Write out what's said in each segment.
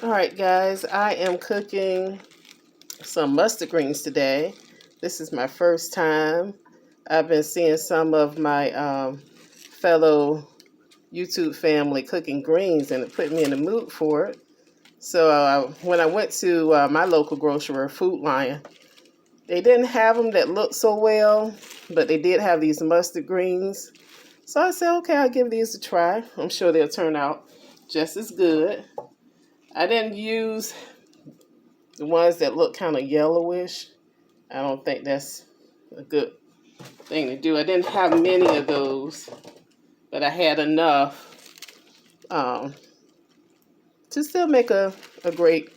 All right, guys, I am cooking some mustard greens today. This is my first time. I've been seeing some of my fellow YouTube family cooking greens, and it put me in the mood for it. So when I went to my local grocery, Food Lion, they didn't have them that looked so well, but they did have these mustard greens. So I said, okay, I'll give these a try. I'm sure they'll turn out just as good. I didn't use the ones that look kind of yellowish. I don't think that's a good thing to do. I didn't have many of those, but I had enough to still make a great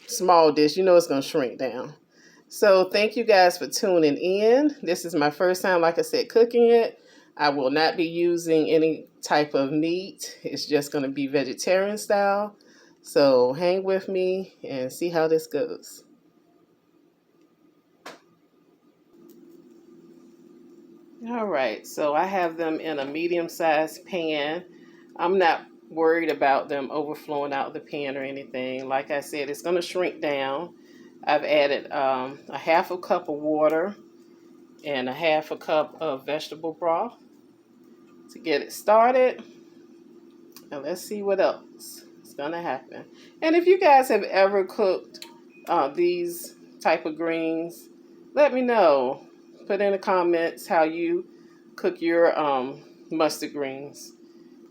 small dish. You know it's going to shrink down. So thank you guys for tuning in. This is my first time, like I said, cooking it. I will not be using any type of meat. It's just going to be vegetarian style. So hang with me and see how this goes. All right, so I have them in a medium-sized pan. I'm not worried about them overflowing out the pan or anything. Like I said, it's going to shrink down. I've added a half a cup of water and a half a cup of vegetable broth to get it started. And let's see what else is going to happen. And if you guys have ever cooked these type of greens, let me know. Put in the comments how you cook your mustard greens.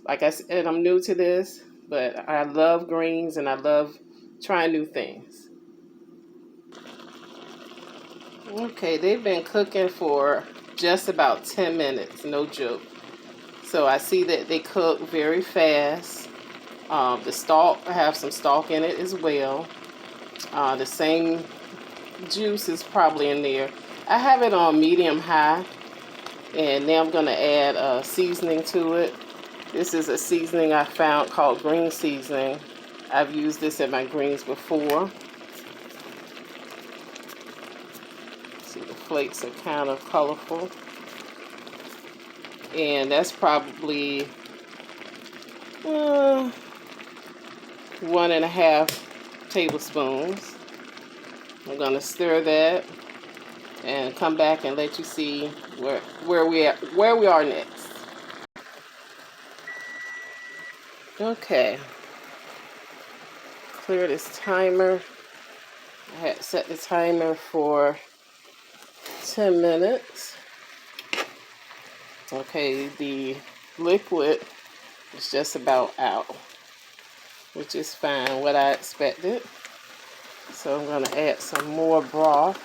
Like I said, I'm new to this, but I love greens and I love trying new things. Okay, they've been cooking for just about 10 minutes, no joke. So I see that they cook very fast. The stalk, I have some stalk in it as well. The same juice is probably in there. I have it on medium high, and now I'm going to add a seasoning to it. This is a seasoning I found called green seasoning. I've used this in my greens before. See, the flakes are kind of colorful. And that's probably 1.5 tablespoons. I'm going to stir that and come back and let you see where we are next. Okay. Clear this timer. I had set the timer for 10 minutes. Okay, the liquid is just about out, which is fine, what I expected. So I'm going to add some more broth.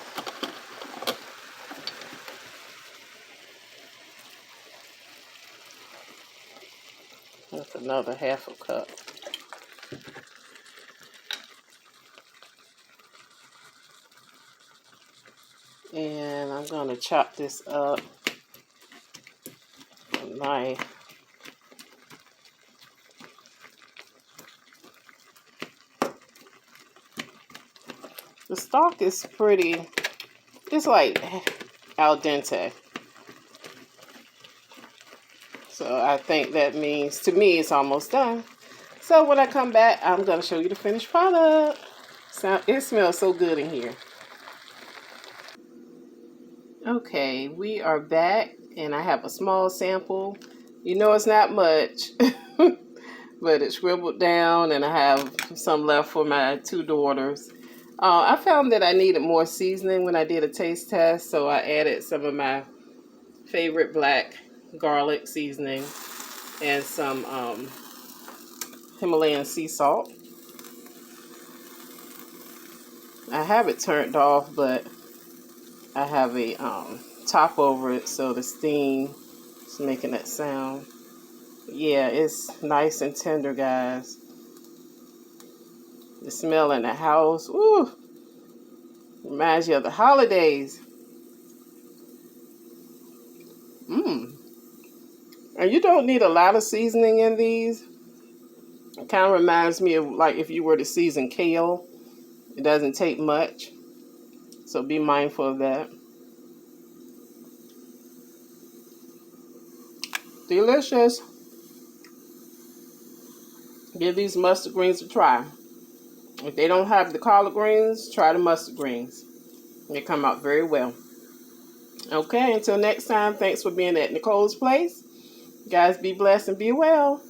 That's another half a cup. And I'm going to chop this up with a knife. The stalk is pretty, it's like al dente. So I think that means, to me, it's almost done. So when I come back, I'm going to show you the finished product. It smells so good in here. Okay, we are back, and I have a small sample. You know it's not much, but it's scribbled down, and I have some left for my 2 daughters. I found that I needed more seasoning when I did a taste test, so I added some of my favorite black garlic seasoning and some Himalayan sea salt. I have it turned off, but I have a top over it, so the steam is making that sound. Yeah, it's nice and tender, guys. The smell in the house, ooh, reminds you of the holidays. And you don't need a lot of seasoning in these. It kind of reminds me of like if you were to season kale. It doesn't take much, so be mindful of that. Delicious. Give these mustard greens a try. If they don't have the collard greens, try the mustard greens. They come out very well. Okay, until next time, thanks for being at Nicole's Place. Guys, be blessed and be well.